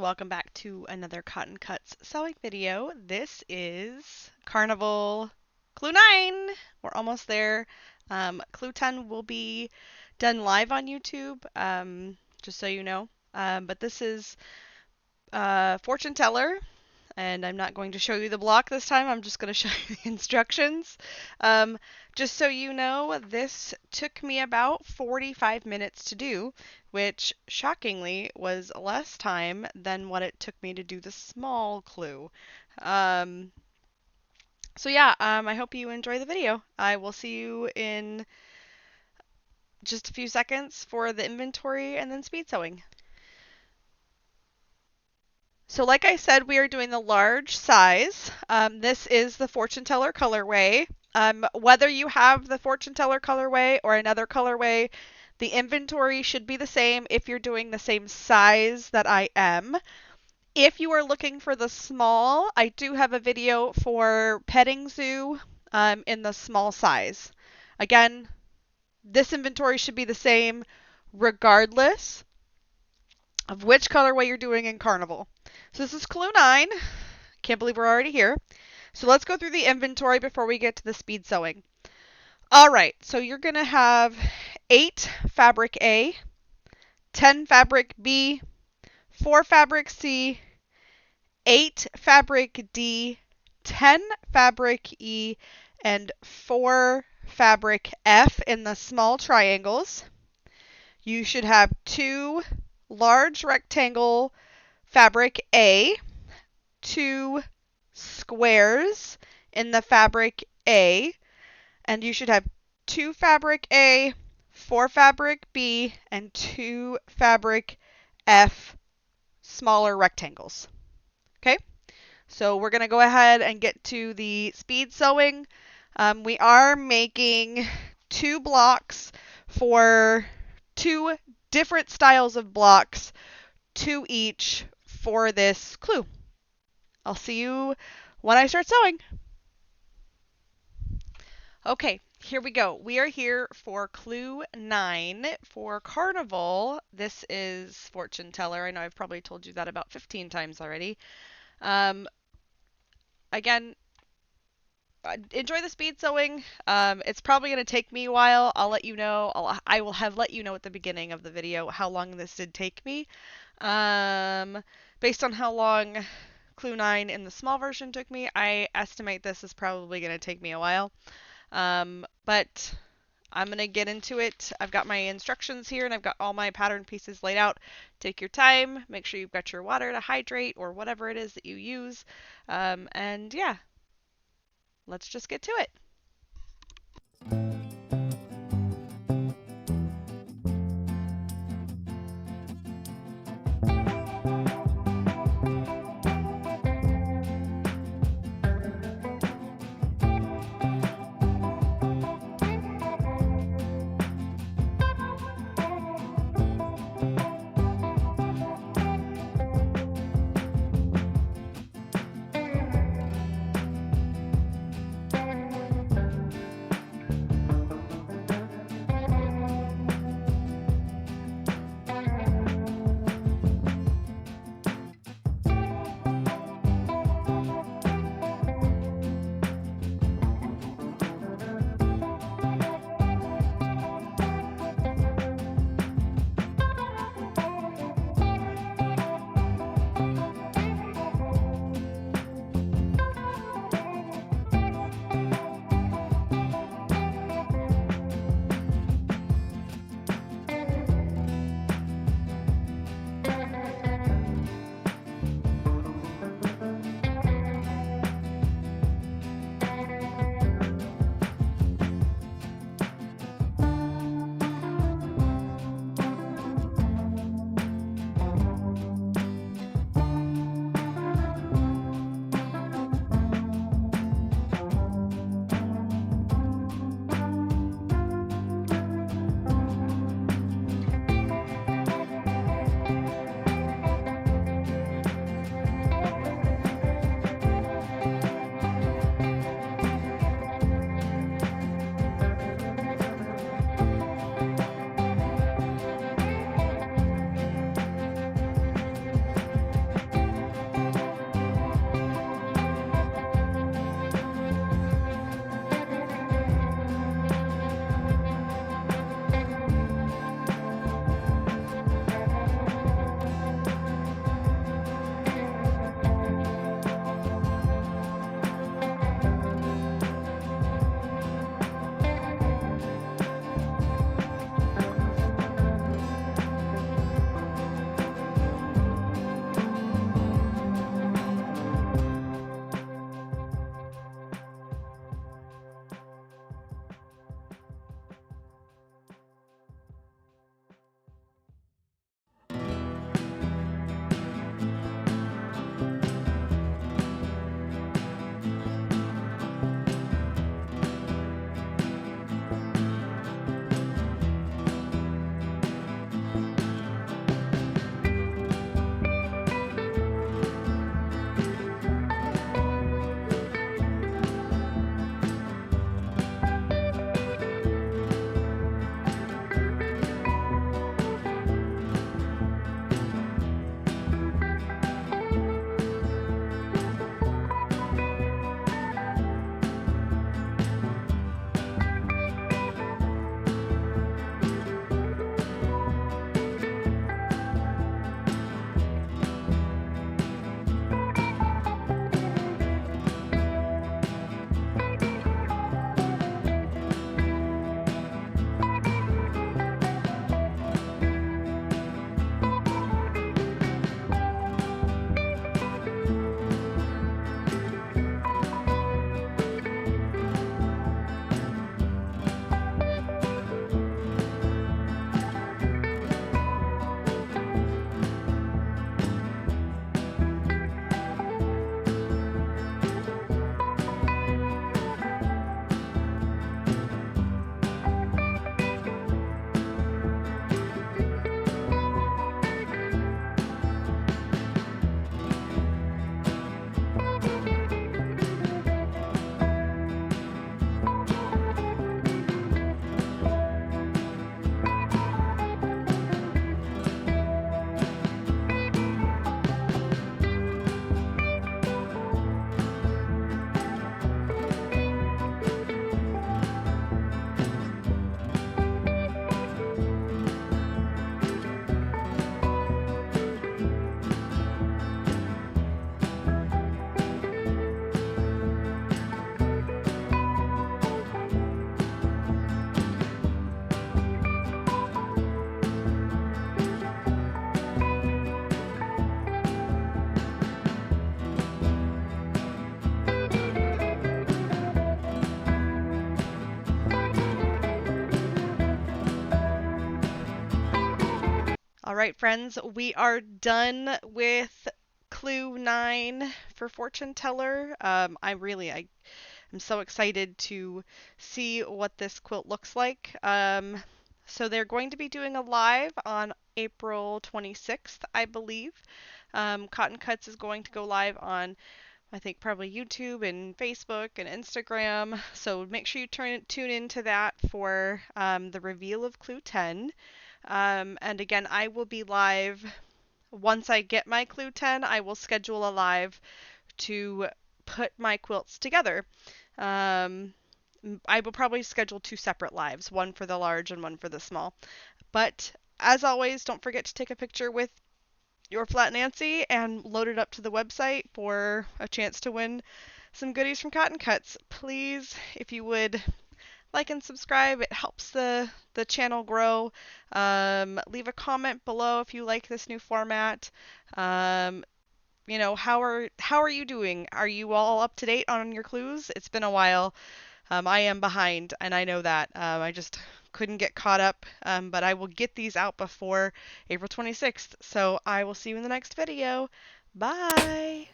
welcome back to another Cotton Cuts sewing video. This is Carnival Clue 9. We're almost there. Clue 10 will be done live on YouTube, just so you know. But this is Fortune Teller, and I'm not going to show you the block this time. I'm just going to show you the instructions. Just so you know, this took me about 45 minutes to do, which shockingly was less time than what it took me to do the small clue. I hope you enjoy the video. I will see you in just a few seconds for the inventory and then speed sewing. So like I said, we are doing the large size. This is the Fortune Teller colorway. Whether you have the Fortune Teller colorway or another colorway, the inventory should be the same if you're doing the same size that I am. If you are looking for the small, I do have a video for Petting Zoo in the small size. Again, this inventory should be the same regardless of which colorway you're doing in Carnival. So this is Clue 9. Can't believe we're already here. So let's go through the inventory before we get to the speed sewing. All right, so you're going to have 8 fabric A, 10 fabric B, 4 fabric C, 8 fabric D, 10 fabric E, and 4 fabric F in the small triangles. You should have 2 large rectangle fabric A, 2 squares in the fabric A, and you should have 2 fabric A, 4 fabric B, and 2 fabric F smaller rectangles. Okay, so we're going to go ahead and get to the speed sewing. We are making 2 blocks for 2 different styles of blocks, 2 each for this clue. I'll see you when I start sewing. Okay, here we go. We are here for Clue 9 for Carnival. This is Fortune Teller. I know I've probably told you that about 15 times already. Again, enjoy the speed sewing. It's probably going to take me a while. I'll let you know. I will have let you know at the beginning of the video how long this did take me. Based on how long Clue 9 in the small version took me, I estimate this is probably going to take me a while. But I'm going to get into it. I've got my instructions here and I've got all my pattern pieces laid out. Take your time. Make sure you've got your water to hydrate or whatever it is that you use. And yeah, let's just get to it. right, friends, we are done with clue 9 for fortune teller. I am so excited to see what this quilt looks like. So they're going to be doing a live on April 26th, I believe. Cotton Cuts is going to go live on, I think, probably YouTube and Facebook and Instagram. So make sure you tune into that for the reveal of Clue 10. And again, I will be live once I get my Clue 10. I will schedule a live to put my quilts together. Um, I will probably schedule 2 separate lives, one for the large and one for the small. But as always, don't forget to take a picture with your Flat Nancy and load it up to the website for a chance to win some goodies from Cotton Cuts. Please, if you would like and subscribe, it helps the channel grow. Leave a comment below if you like this new format. Um, how are you doing? Are you all up to date on your clues? It's been a while. I am behind, and I know that. I just couldn't get caught up, but I will get these out before April 26th. So I will see you in the next video. Bye!